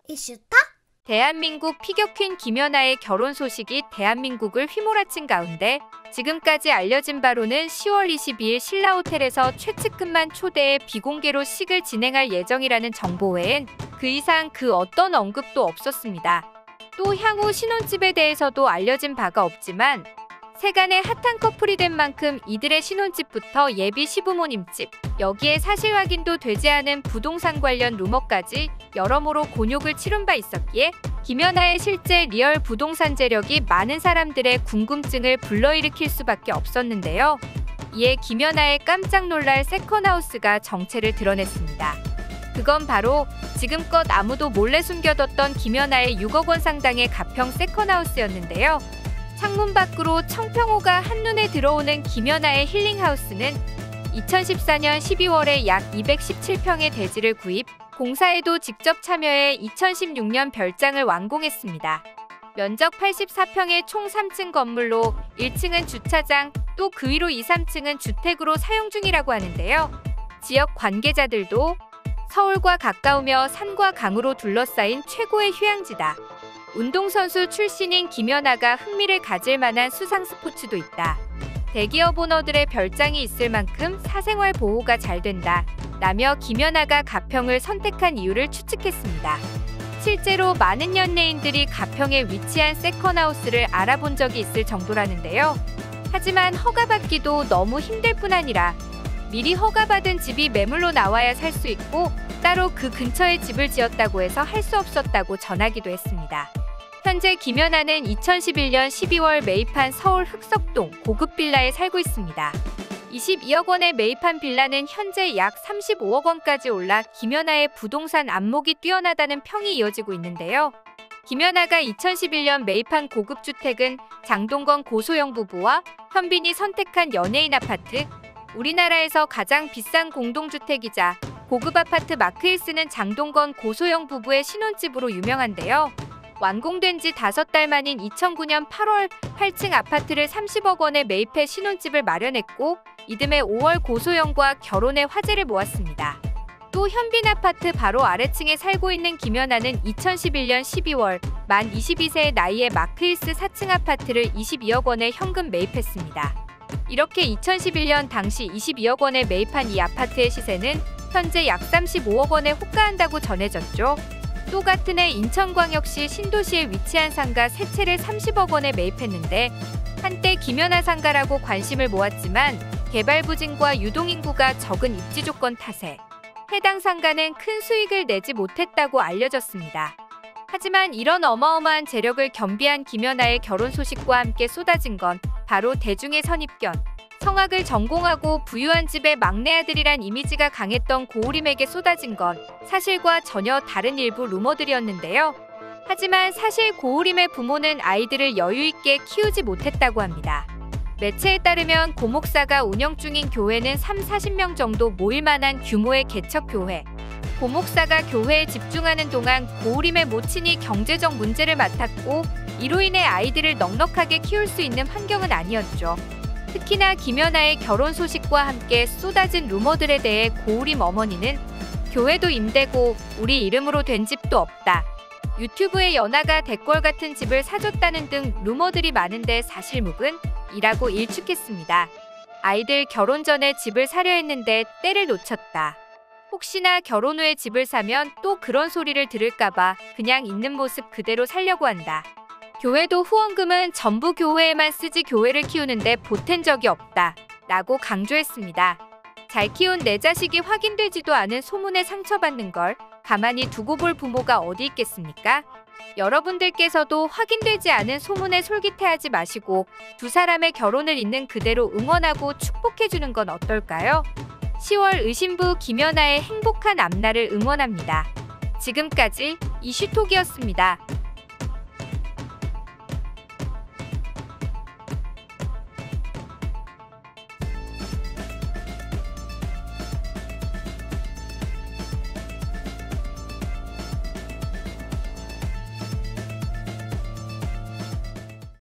이슈타? 대한민국 피겨퀸 김연아의 결혼 소식이 대한민국을 휘몰아친 가운데 지금까지 알려진 바로는 10월 22일 신라호텔에서 최측근만 초대해 비공개로 식을 진행할 예정이라는 정보 외엔 그 이상 그 어떤 언급도 없었습니다. 또 향후 신혼집에 대해서도 알려진 바가 없지만 세간의 핫한 커플이 된 만큼 이들의 신혼집부터 예비 시부모님 집, 여기에 사실 확인도 되지 않은 부동산 관련 루머까지 여러모로 곤욕을 치른 바 있었기에 김연아의 실제 리얼 부동산 재력이 많은 사람들의 궁금증을 불러일으킬 수밖에 없었는데요. 이에 김연아의 깜짝 놀랄 세컨하우스가 정체를 드러냈습니다. 그건 바로 지금껏 아무도 몰래 숨겨뒀던 김연아의 6억 원 상당의 가평 세컨하우스였는데요. 창문 밖으로 청평호가 한눈에 들어오는 김연아의 힐링하우스는 2014년 12월에 약 217평의 대지를 구입, 공사에도 직접 참여해 2016년 별장을 완공했습니다. 면적 84평의 총 3층 건물로 1층은 주차장, 또 그 위로 2, 3층은 주택으로 사용 중이라고 하는데요. 지역 관계자들도 서울과 가까우며 산과 강으로 둘러싸인 최고의 휴양지다. 운동선수 출신인 김연아가 흥미를 가질 만한 수상 스포츠도 있다. 대기업 오너들의 별장이 있을 만큼 사생활 보호가 잘 된다. 라며 김연아가 가평을 선택한 이유를 추측했습니다. 실제로 많은 연예인들이 가평에 위치한 세컨하우스를 알아본 적이 있을 정도라는데요. 하지만 허가받기도 너무 힘들 뿐 아니라 미리 허가받은 집이 매물로 나와야 살 수 있고 따로 그 근처에 집을 지었다고 해서 할 수 없었다고 전하기도 했습니다. 현재 김연아는 2011년 12월 매입한 서울 흑석동 고급 빌라에 살고 있습니다. 22억 원에 매입한 빌라는 현재 약 35억 원까지 올라 김연아의 부동산 안목이 뛰어나다는 평이 이어지고 있는데요. 김연아가 2011년 매입한 고급 주택은 장동건 고소영 부부와 현빈이 선택한 연예인 아파트, 우리나라에서 가장 비싼 공동주택이자 고급 아파트 마크힐스는 장동건 고소영 부부의 신혼집으로 유명한데요. 완공된 지 5달 만인 2009년 8월 8층 아파트를 30억 원에 매입해 신혼집을 마련했고 이듬해 5월 고소영과 결혼의 화제를 모았습니다. 또 현빈 아파트 바로 아래층에 살고 있는 김연아는 2011년 12월 만 22세의 나이에 마크힐스 4층 아파트를 22억 원에 현금 매입했습니다. 이렇게 2011년 당시 22억 원에 매입한 이 아파트의 시세는 현재 약 35억 원에 호가한다고 전해졌죠. 또 같은 해 인천광역시 신도시에 위치한 상가 3채를 30억 원에 매입했는데 한때 김연아 상가라고 관심을 모았지만 개발 부진과 유동인구가 적은 입지 조건 탓에 해당 상가는 큰 수익을 내지 못했다고 알려졌습니다. 하지만 이런 어마어마한 재력을 겸비한 김연아의 결혼 소식과 함께 쏟아진 건 바로 대중의 선입견, 성악을 전공하고 부유한 집의 막내 아들이란 이미지가 강했던 고우림에게 쏟아진 건 사실과 전혀 다른 일부 루머들이었는데요. 하지만 사실 고우림의 부모는 아이들을 여유 있게 키우지 못했다고 합니다. 매체에 따르면 고 목사가 운영 중인 교회는 30-40명 정도 모일 만한 규모의 개척교회. 고 목사가 교회에 집중하는 동안 고우림의 모친이 경제적 문제를 맡았고 이로 인해 아이들을 넉넉하게 키울 수 있는 환경은 아니었죠. 특히나 김연아의 결혼 소식과 함께 쏟아진 루머들에 대해 고우림 어머니는 교회도 임대고 우리 이름으로 된 집도 없다. 유튜브에 연아가 대궐 같은 집을 사줬다는 등 루머들이 많은데 사실무근? 이라고 일축했습니다. 아이들 결혼 전에 집을 사려 했는데 때를 놓쳤다. 혹시나 결혼 후에 집을 사면 또 그런 소리를 들을까봐 그냥 있는 모습 그대로 살려고 한다. 교회도 후원금은 전부 교회에만 쓰지 교회를 키우는데 보탠 적이 없다. 라고 강조했습니다. 잘 키운 내 자식이 확인되지도 않은 소문에 상처받는 걸 가만히 두고 볼 부모가 어디 있겠습니까? 여러분들께서도 확인되지 않은 소문에 솔깃해하지 마시고 두 사람의 결혼을 있는 그대로 응원하고 축복해주는 건 어떨까요? 10월 의신부 김연아의 행복한 앞날을 응원합니다. 지금까지 이슈톡이었습니다.